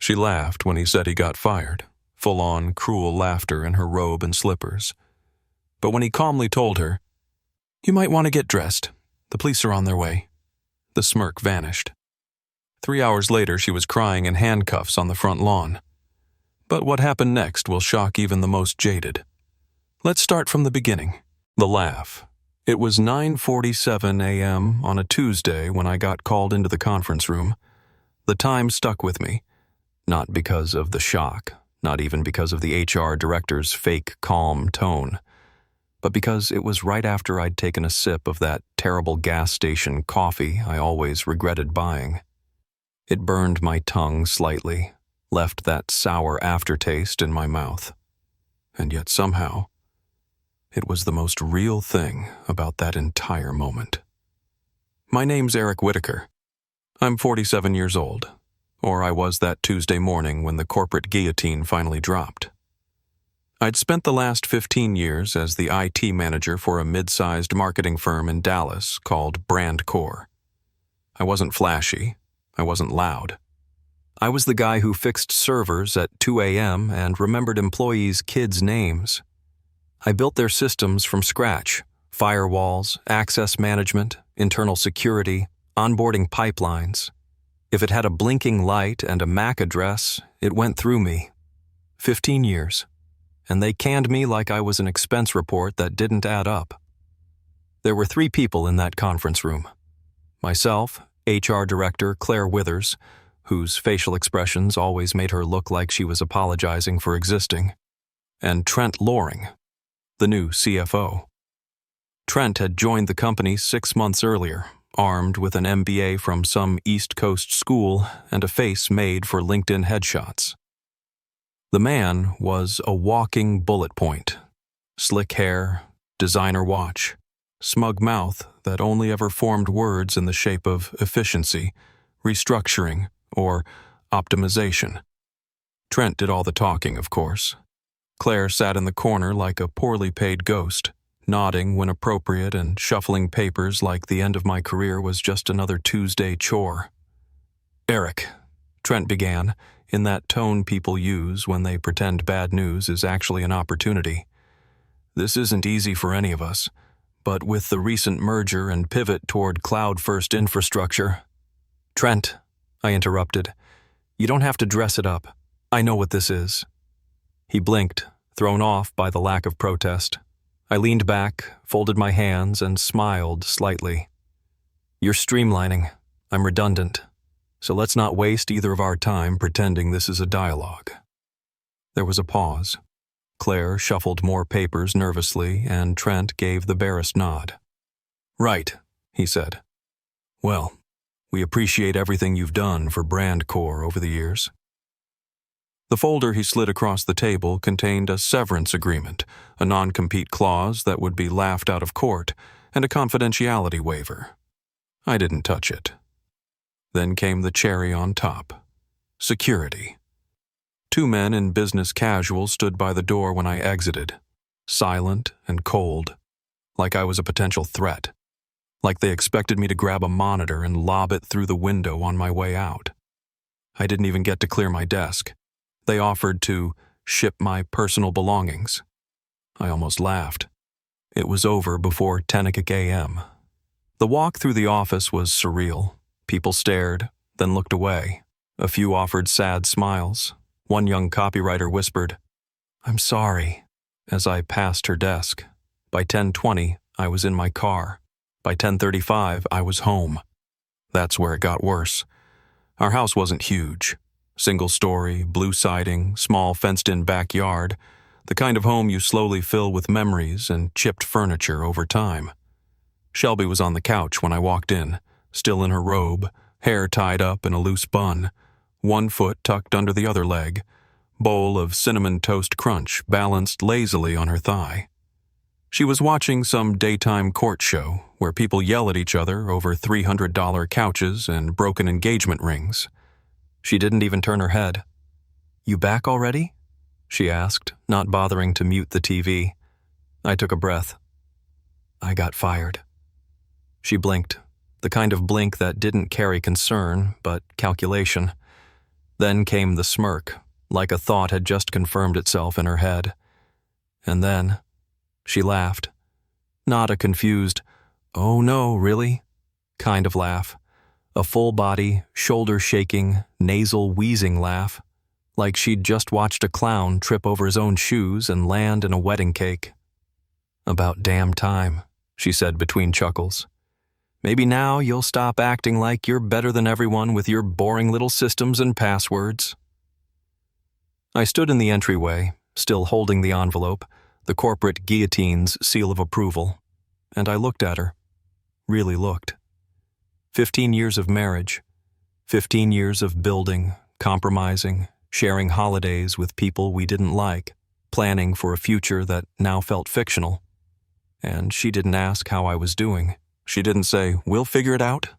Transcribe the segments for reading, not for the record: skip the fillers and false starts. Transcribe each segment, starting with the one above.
She laughed when he said he got fired, full-on cruel laughter in her robe and slippers. But when he calmly told her, "You might want to get dressed. The police are on their way," the smirk vanished. 3 hours later, she was crying in handcuffs on the front lawn. But what happened next will shock even the most jaded. Let's start from the beginning. The laugh. It was 9:47 a.m. on a Tuesday when I got called into the conference room. The time stuck with me, not because of the shock, not even because of the HR director's fake calm tone, but because it was right after I'd taken a sip of that terrible gas station coffee I always regretted buying. It burned my tongue slightly, left that sour aftertaste in my mouth. And yet somehow, it was the most real thing about that entire moment. My name's Eric Whitaker. I'm 47 years old, or I was that Tuesday morning when the corporate guillotine finally dropped. I'd spent the last 15 years as the IT manager for a mid-sized marketing firm in Dallas called BrandCore. I wasn't flashy. I wasn't loud. I was the guy who fixed servers at 2 a.m. and remembered employees' kids' names. I built their systems from scratch: firewalls, access management, internal security, onboarding pipelines. If it had a blinking light and a MAC address, it went through me. 15 years. And they canned me like I was an expense report that didn't add up. There were 3 people in that conference room. Myself, HR Director Claire Withers, whose facial expressions always made her look like she was apologizing for existing, and Trent Loring, the new CFO. Trent had joined the company 6 months earlier, armed with an MBA from some East Coast school and a face made for LinkedIn headshots. The man was a walking bullet point: slick hair, designer watch, smug mouth that only ever formed words in the shape of efficiency, restructuring, or optimization. Trent did all the talking, of course. Claire sat in the corner like a poorly paid ghost, nodding when appropriate and shuffling papers like the end of my career was just another Tuesday chore. "Eric," Trent began, in that tone people use when they pretend bad news is actually an opportunity. "This isn't easy for any of us, but with the recent merger and pivot toward cloud-first infrastructure—" "Trent," I interrupted, "you don't have to dress it up. I know what this is." He blinked, thrown off by the lack of protest. I leaned back, folded my hands, and smiled slightly. "You're streamlining. I'm redundant. So let's not waste either of our time pretending this is a dialogue." There was a pause. Claire shuffled more papers nervously, and Trent gave the barest nod. "Right," he said. "Well, we appreciate everything you've done for BrandCore over the years." The folder he slid across the table contained a severance agreement, a non-compete clause that would be laughed out of court, and a confidentiality waiver. I didn't touch it. Then came the cherry on top: security. 2 men in business casual stood by the door when I exited, silent and cold, like I was a potential threat, like they expected me to grab a monitor and lob it through the window on my way out. I didn't even get to clear my desk. They offered to ship my personal belongings. I almost laughed. It was over before 10 a.m. The walk through the office was surreal. People stared, then looked away. A few offered sad smiles. One young copywriter whispered, "I'm sorry," as I passed her desk. By 10:20, I was in my car. By 10:35, I was home. That's where it got worse. Our house wasn't huge. Single-story, blue siding, small fenced-in backyard, the kind of home you slowly fill with memories and chipped furniture over time. Shelby was on the couch when I walked in, still in her robe, hair tied up in a loose bun, one foot tucked under the other leg, bowl of cinnamon toast crunch balanced lazily on her thigh. She was watching some daytime court show where people yell at each other over $300 couches and broken engagement rings. She didn't even turn her head. "You back already?" she asked, not bothering to mute the TV. I took a breath. "I got fired." She blinked, the kind of blink that didn't carry concern, but calculation. Then came the smirk, like a thought had just confirmed itself in her head. And then she laughed. Not a confused, "Oh no, really?" kind of laugh. A full-body, shoulder-shaking, nasal wheezing laugh, like she'd just watched a clown trip over his own shoes and land in a wedding cake. "About damn time," she said between chuckles. "Maybe now you'll stop acting like you're better than everyone with your boring little systems and passwords." I stood in the entryway, still holding the envelope, the corporate guillotine's seal of approval, and I looked at her. Really looked. 15 years of marriage, 15 years of building, compromising, sharing holidays with people we didn't like, planning for a future that now felt fictional. And she didn't ask how I was doing. She didn't say, "We'll figure it out."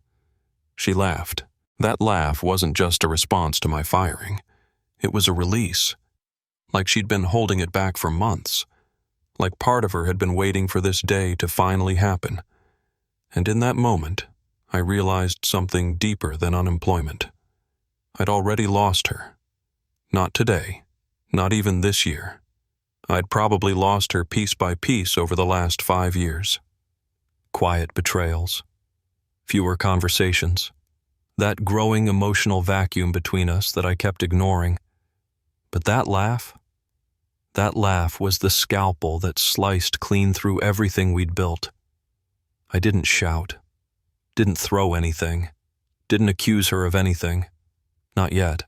She laughed. That laugh wasn't just a response to my firing. It was a release. Like she'd been holding it back for months. Like part of her had been waiting for this day to finally happen. And in that moment, I realized something deeper than unemployment. I'd already lost her. Not today. Not even this year. I'd probably lost her piece by piece over the last 5 years. Quiet betrayals. Fewer conversations. That growing emotional vacuum between us that I kept ignoring. But that laugh was the scalpel that sliced clean through everything we'd built. I didn't shout. Didn't throw anything. Didn't accuse her of anything. Not yet.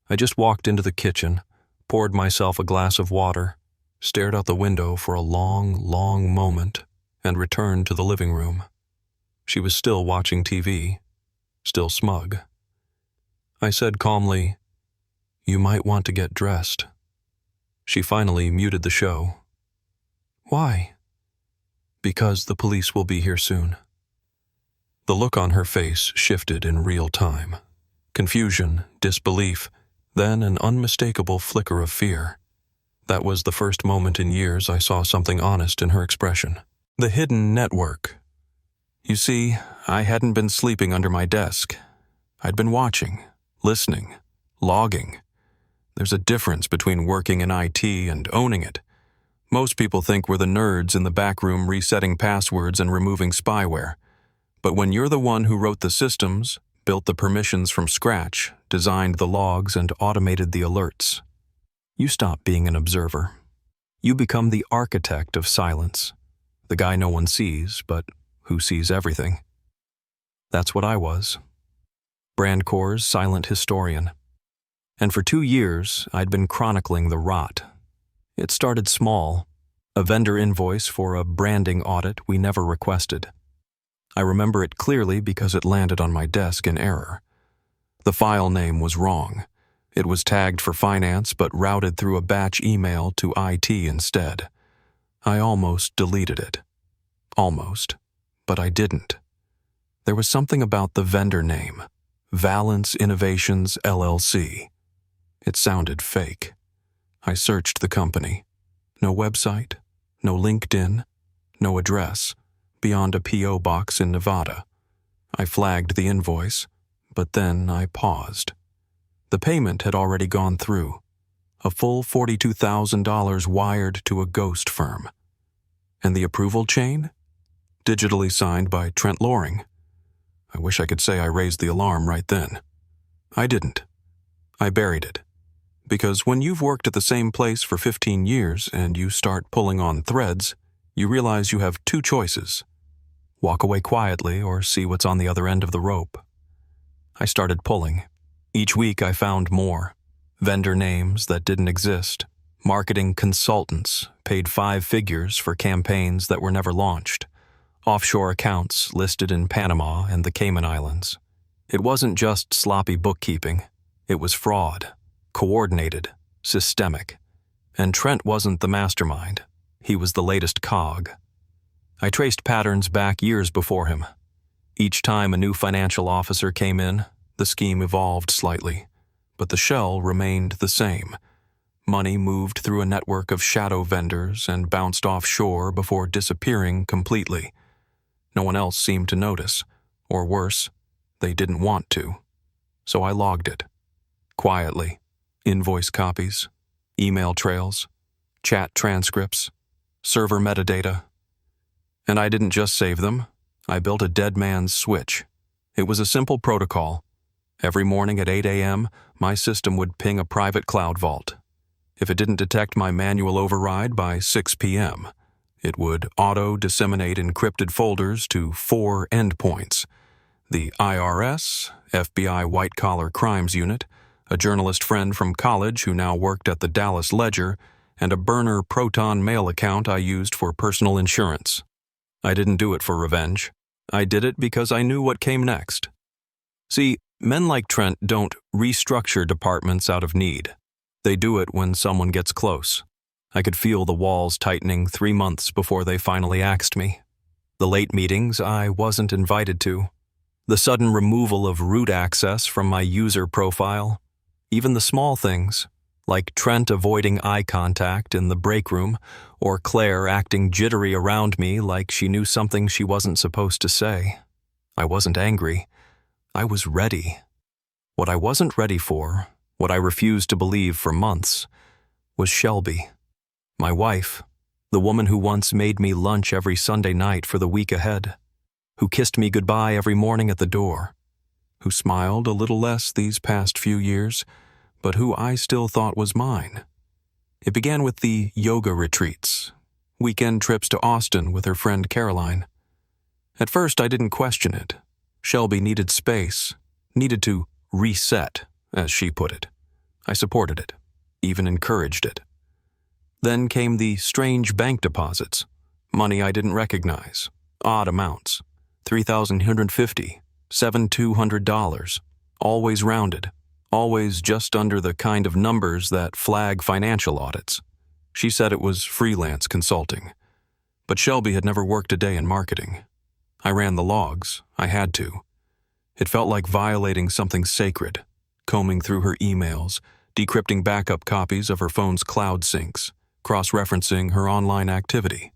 I just walked into the kitchen, poured myself a glass of water, stared out the window for a long, long moment, and returned to the living room. She was still watching TV, still smug. I said calmly, "You might want to get dressed." She finally muted the show. "Why?" "Because the police will be here soon." The look on her face shifted in real time. Confusion, disbelief, then an unmistakable flicker of fear. That was the first moment in years I saw something honest in her expression. The hidden network. You see, I hadn't been sleeping under my desk. I'd been watching, listening, logging. There's a difference between working in IT and owning it. Most people think we're the nerds in the back room resetting passwords and removing spyware. But when you're the one who wrote the systems, built the permissions from scratch, designed the logs, and automated the alerts, you stop being an observer. You become the architect of silence, the guy no one sees, but who sees everything. That's what I was. Brandcorp's silent historian. And for 2 years, I'd been chronicling the rot. It started small, a vendor invoice for a branding audit we never requested. I remember it clearly because it landed on my desk in error. The file name was wrong. It was tagged for finance but routed through a batch email to IT instead. I almost deleted it. Almost. But I didn't. There was something about the vendor name, Valence Innovations LLC. It sounded fake. I searched the company. No website, no LinkedIn, no address, beyond a P.O. box in Nevada. I flagged the invoice, but then I paused. The payment had already gone through. A full $42,000 wired to a ghost firm. And the approval chain? Digitally signed by Trent Loring. I wish I could say I raised the alarm right then. I didn't. I buried it. Because when you've worked at the same place for 15 years and you start pulling on threads, you realize you have 2 choices. Walk away quietly or see what's on the other end of the rope. I started pulling. Each week I found more. Vendor names that didn't exist. Marketing consultants paid 5 figures for campaigns that were never launched. Offshore accounts listed in Panama and the Cayman Islands. It wasn't just sloppy bookkeeping. It was fraud. Coordinated. Systemic. And Trent wasn't the mastermind. He was the latest cog. I traced patterns back years before him. Each time a new financial officer came in, the scheme evolved slightly, but the shell remained the same. Money moved through a network of shadow vendors and bounced offshore before disappearing completely. No one else seemed to notice, or worse, they didn't want to. So I logged it. quietly. Invoice copies, email trails, chat transcripts, server metadata. And I didn't just save them. I built a dead man's switch. It was a simple protocol. Every morning at 8 a.m., my system would ping a private cloud vault. If it didn't detect my manual override by 6 p.m., it would auto-disseminate encrypted folders to 4 endpoints: the IRS, FBI White-Collar Crimes Unit, a journalist friend from college who now worked at the Dallas Ledger, and a burner Proton mail account I used for personal insurance. I didn't do it for revenge. I did it because I knew what came next. See, men like Trent don't restructure departments out of need. They do it when someone gets close. I could feel the walls tightening 3 months before they finally axed me. The late meetings I wasn't invited to. The sudden removal of root access from my user profile. Even the small things, like Trent avoiding eye contact in the break room, or Claire acting jittery around me like she knew something she wasn't supposed to say. I wasn't angry. I was ready. What I wasn't ready for, what I refused to believe for months, was Shelby. My wife, the woman who once made me lunch every Sunday night for the week ahead, who kissed me goodbye every morning at the door, who smiled a little less these past few years, but who I still thought was mine. It began with the yoga retreats, weekend trips to Austin with her friend Caroline. At first, I didn't question it. Shelby needed space, needed to reset, as she put it. I supported it, even encouraged it. Then came the strange bank deposits, money I didn't recognize, odd amounts, $3,150, $7,200, always rounded, always just under the kind of numbers that flag financial audits. She said it was freelance consulting. But Shelby had never worked a day in marketing. I ran the logs. I had to. It felt like violating something sacred, combing through her emails, decrypting backup copies of her phone's cloud syncs, cross-referencing her online activity.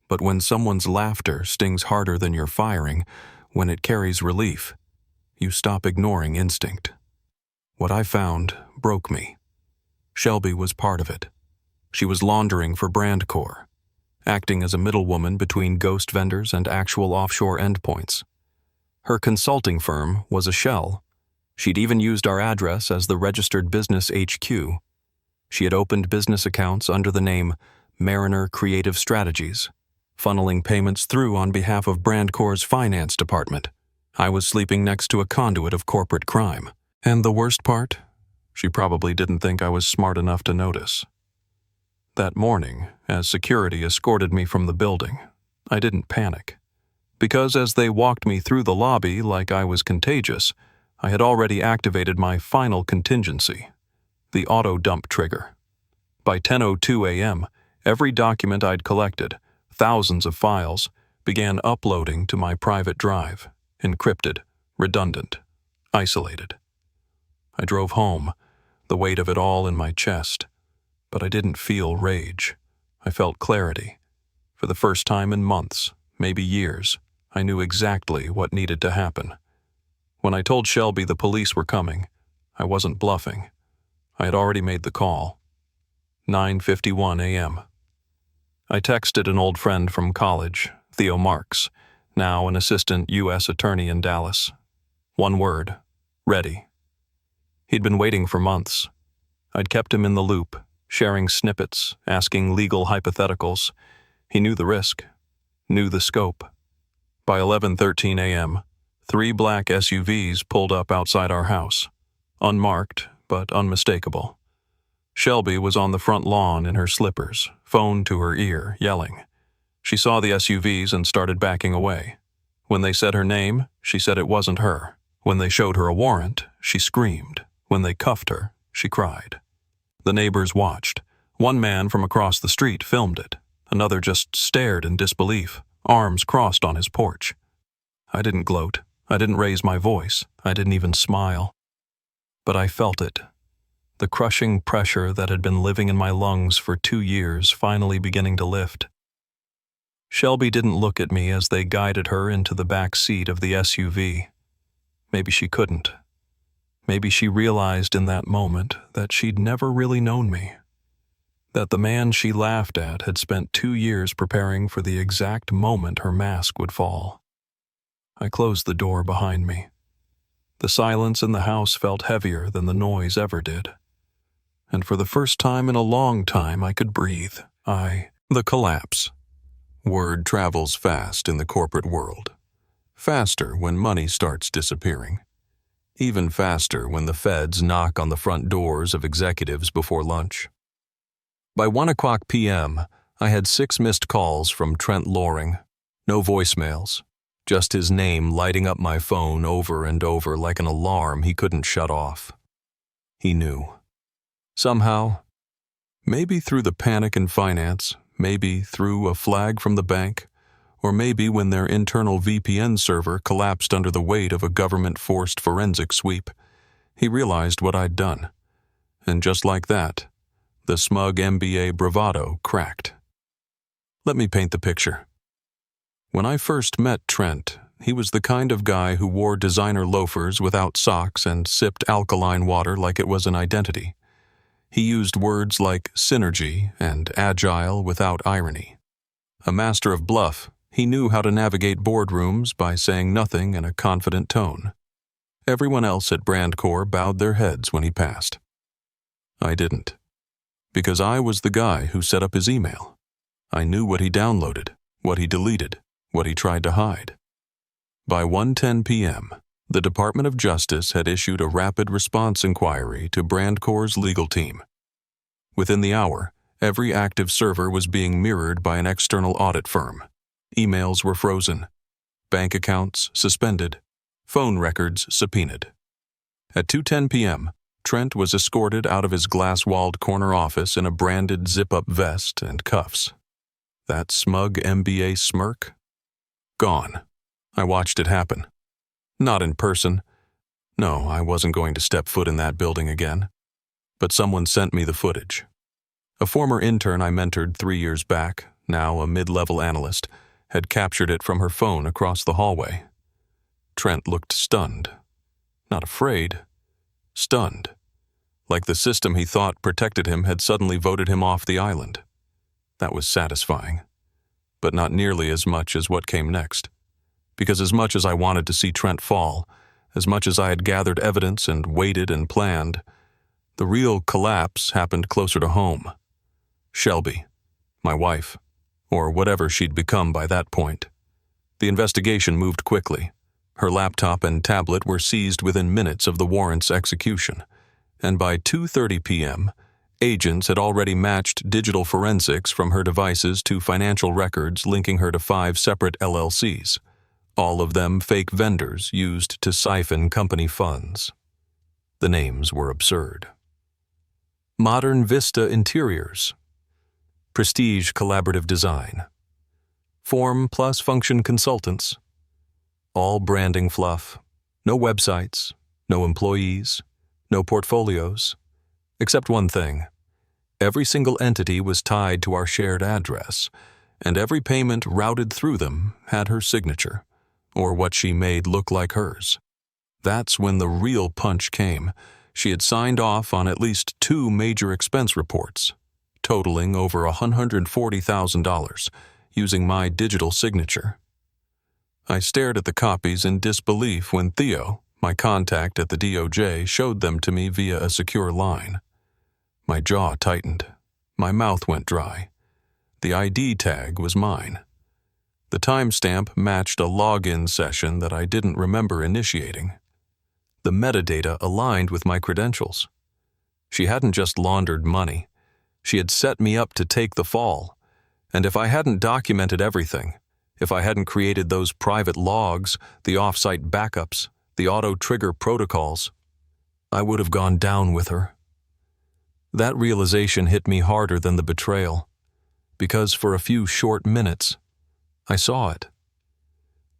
But when someone's laughter stings harder than your firing, when it carries relief, you stop ignoring instinct. What I found broke me. Shelby was part of it. She was laundering for BrandCorp, acting as a middlewoman between ghost vendors and actual offshore endpoints. Her consulting firm was a shell. She'd even used our address as the registered business HQ. She had opened business accounts under the name Mariner Creative Strategies, funneling payments through on behalf of BrandCorp's finance department. I was sleeping next to a conduit of corporate crime. And the worst part? She probably didn't think I was smart enough to notice. That morning, as security escorted me from the building, I didn't panic. Because as they walked me through the lobby like I was contagious, I had already activated my final contingency, the auto-dump trigger. By 10:02 a.m., every document I'd collected, thousands of files, began uploading to my private drive, encrypted, redundant, isolated. I drove home, the weight of it all in my chest, but I didn't feel rage. I felt clarity. For the first time in months, maybe years, I knew exactly what needed to happen. When I told Shelby the police were coming, I wasn't bluffing. I had already made the call. 9:51 a.m. I texted an old friend from college, Theo Marks, now an assistant U.S. attorney in Dallas. One word: ready. He'd been waiting for months. I'd kept him in the loop, sharing snippets, asking legal hypotheticals. He knew the risk, knew the scope. By 11:13 a.m., 3 black SUVs pulled up outside our house, unmarked but unmistakable. Shelby was on the front lawn in her slippers, phone to her ear, yelling. She saw the SUVs and started backing away. When they said her name, she said it wasn't her. When they showed her a warrant, she screamed. When they cuffed her, she cried. The neighbors watched. One man from across the street filmed it. Another just stared in disbelief, arms crossed on his porch. I didn't gloat. I didn't raise my voice. I didn't even smile. But I felt it. The crushing pressure that had been living in my lungs for 2 years finally beginning to lift. Shelby didn't look at me as they guided her into the back seat of the SUV. Maybe she couldn't. Maybe she realized in that moment that she'd never really known me. That the man she laughed at had spent 2 years preparing for the exact moment her mask would fall. I closed the door behind me. The silence in the house felt heavier than the noise ever did. And for the first time in a long time, I could breathe. The collapse. Word travels fast in the corporate world. Faster when money starts disappearing. Even faster when the feds knock on the front doors of executives before lunch. By 1:00 p.m., I had 6 missed calls from Trent Loring. No voicemails, just his name lighting up my phone over and over like an alarm he couldn't shut off. He knew. Somehow, maybe through the panic in finance, maybe through a flag from the bank, or maybe when their internal VPN server collapsed under the weight of a government-forced forensic sweep, he realized what I'd done. And just like that, the smug MBA bravado cracked. Let me paint the picture. When I first met Trent, he was the kind of guy who wore designer loafers without socks and sipped alkaline water like it was an identity. He used words like synergy and agile without irony. A master of bluff, he knew how to navigate boardrooms by saying nothing in a confident tone. Everyone else at BrandCorp bowed their heads when he passed. I didn't. Because I was the guy who set up his email. I knew what he downloaded, what he deleted, what he tried to hide. By 1:10 p.m., the Department of Justice had issued a rapid response inquiry to BrandCorp's legal team. Within the hour, every active server was being mirrored by an external audit firm. Emails were frozen, bank accounts suspended, phone records subpoenaed. At 2:10 p.m., Trent was escorted out of his glass-walled corner office in a branded zip-up vest and cuffs. That smug MBA smirk? Gone. I watched it happen. Not in person. No, I wasn't going to step foot in that building again. But someone sent me the footage. A former intern I mentored 3 years back, now a mid-level analyst, had captured it from her phone across the hallway. Trent looked stunned. Not afraid. Stunned. Like the system he thought protected him had suddenly voted him off the island. That was satisfying. But not nearly as much as what came next. Because as much as I wanted to see Trent fall, as much as I had gathered evidence and waited and planned, the real collapse happened closer to home. Shelby, my wife, or whatever she'd become by that point. The investigation moved quickly. Her laptop and tablet were seized within minutes of the warrant's execution, and by 2:30 p.m., agents had already matched digital forensics from her devices to financial records linking her to 5 separate LLCs, all of them fake vendors used to siphon company funds. The names were absurd. Modern Vista Interiors, Prestige Collaborative Design, Form plus Function Consultants, all branding fluff, no websites, no employees, no portfolios, except one thing. Every single entity was tied to our shared address, and every payment routed through them had her signature, or what she made look like hers. That's when the real punch came. She had signed off on at least 2 major expense reports, totaling over $140,000, using my digital signature. I stared at the copies in disbelief when Theo, my contact at the DOJ, showed them to me via a secure line. My jaw tightened. My mouth went dry. The ID tag was mine. The timestamp matched a login session that I didn't remember initiating. The metadata aligned with my credentials. She hadn't just laundered money. She had set me up to take the fall. And if I hadn't documented everything, if I hadn't created those private logs, the off-site backups, the auto-trigger protocols, I would have gone down with her. That realization hit me harder than the betrayal, because for a few short minutes, I saw it.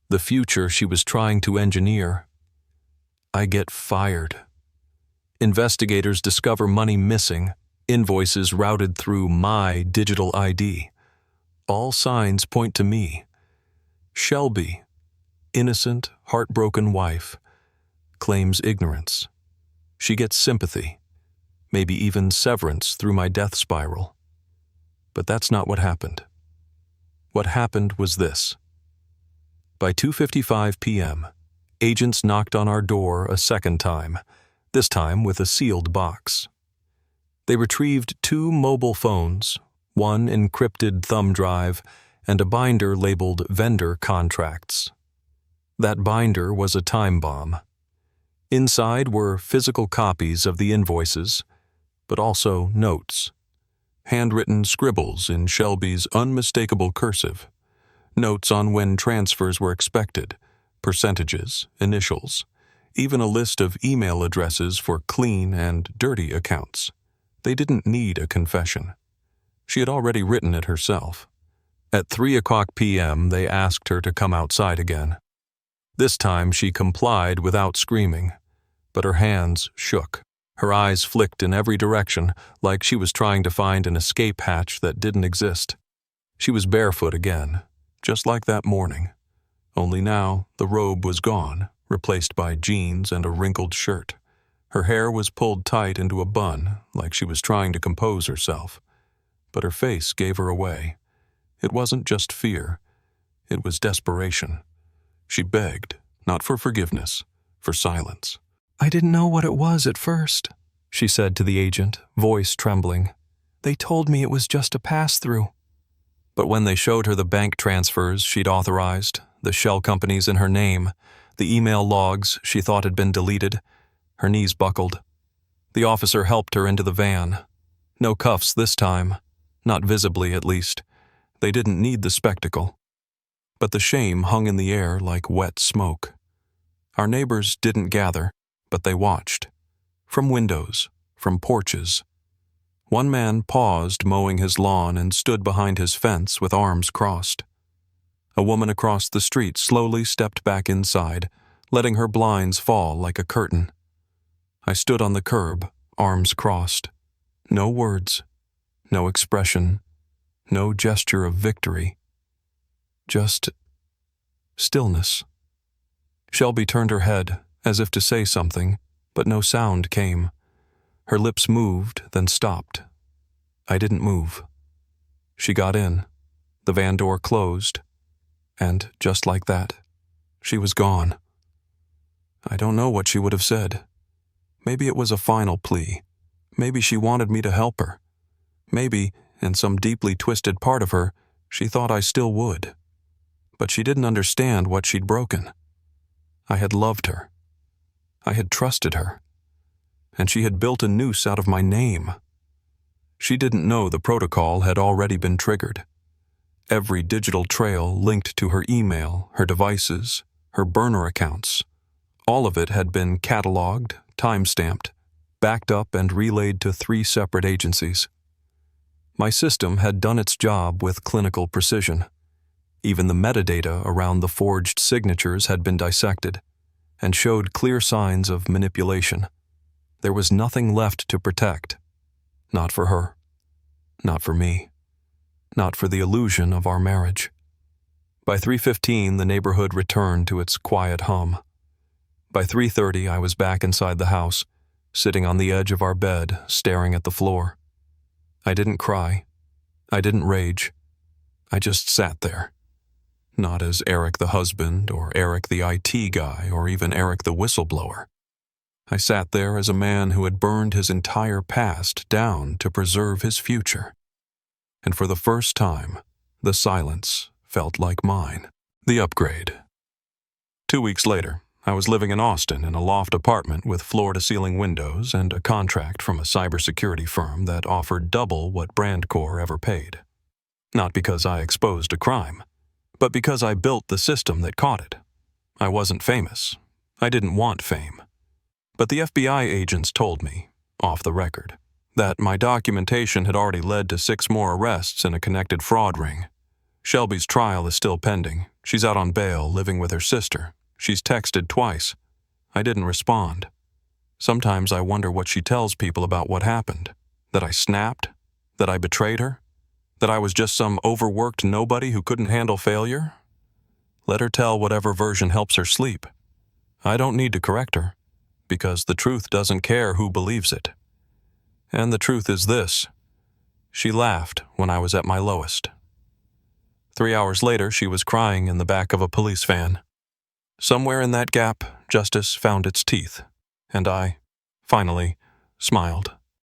The future she was trying to engineer. I get fired. Investigators discover money missing, invoices routed through my digital ID. All signs point to me. Shelby, innocent, heartbroken wife, claims ignorance. She gets sympathy, maybe even severance through my death spiral. But that's not what happened. What happened was this. By 2:55 p.m., agents knocked on our door a second time, this time with a sealed box. They retrieved 2 mobile phones, one encrypted thumb drive, and a binder labeled vendor contracts. That binder was a time bomb. Inside were physical copies of the invoices, but also notes. Handwritten scribbles in Shelby's unmistakable cursive. Notes on when transfers were expected, percentages, initials, even a list of email addresses for clean and dirty accounts. They didn't need a confession. She had already written it herself. At 3:00 p.m., they asked her to come outside again. This time she complied without screaming, but her hands shook. Her eyes flicked in every direction, like she was trying to find an escape hatch that didn't exist. She was barefoot again, just like that morning. Only now, the robe was gone, replaced by jeans and a wrinkled shirt. Her hair was pulled tight into a bun, like she was trying to compose herself. But her face gave her away. It wasn't just fear. It was desperation. She begged, not for forgiveness, for silence. "I didn't know what it was at first," she said to the agent, voice trembling. "They told me it was just a pass-through." But when they showed her the bank transfers she'd authorized, the shell companies in her name, the email logs she thought had been deleted, her knees buckled. The officer helped her into the van. No cuffs this time, not visibly at least. They didn't need the spectacle. But the shame hung in the air like wet smoke. Our neighbors didn't gather, but they watched. From windows, from porches. One man paused mowing his lawn and stood behind his fence with arms crossed. A woman across the street slowly stepped back inside, letting her blinds fall like a curtain. I stood on the curb, arms crossed. No words, no expression, no gesture of victory. Just stillness. Shelby turned her head, as if to say something, but no sound came. Her lips moved, then stopped. I didn't move. She got in. The van door closed. And just like that, she was gone. I don't know what she would have said. Maybe it was a final plea. Maybe she wanted me to help her. Maybe, in some deeply twisted part of her, she thought I still would. But she didn't understand what she'd broken. I had loved her. I had trusted her. And she had built a noose out of my name. She didn't know the protocol had already been triggered. Every digital trail linked to her email, her devices, her burner accounts. All of it had been cataloged, time-stamped, backed up and relayed to 3 separate agencies. My system had done its job with clinical precision. Even the metadata around the forged signatures had been dissected and showed clear signs of manipulation. There was nothing left to protect. Not for her. Not for me. Not for the illusion of our marriage. By 3:15, the neighborhood returned to its quiet hum. By 3:30, I was back inside the house, sitting on the edge of our bed, staring at the floor. I didn't cry. I didn't rage. I just sat there. Not as Eric the husband, or Eric the IT guy, or even Eric the whistleblower. I sat there as a man who had burned his entire past down to preserve his future. And for the first time, the silence felt like mine. The upgrade. 2 weeks later, I was living in Austin in a loft apartment with floor-to-ceiling windows and a contract from a cybersecurity firm that offered double what BrandCorp ever paid. Not because I exposed a crime, but because I built the system that caught it. I wasn't famous. I didn't want fame. But the FBI agents told me, off the record, that my documentation had already led to 6 more arrests in a connected fraud ring. Shelby's trial is still pending. She's out on bail, living with her sister. She's texted twice. I didn't respond. Sometimes I wonder what she tells people about what happened. That I snapped? That I betrayed her? That I was just some overworked nobody who couldn't handle failure? Let her tell whatever version helps her sleep. I don't need to correct her. because the truth doesn't care who believes it. And the truth is this: she laughed when I was at my lowest. 3 hours later, she was crying in the back of a police van. Somewhere in that gap, justice found its teeth, and I, finally, smiled.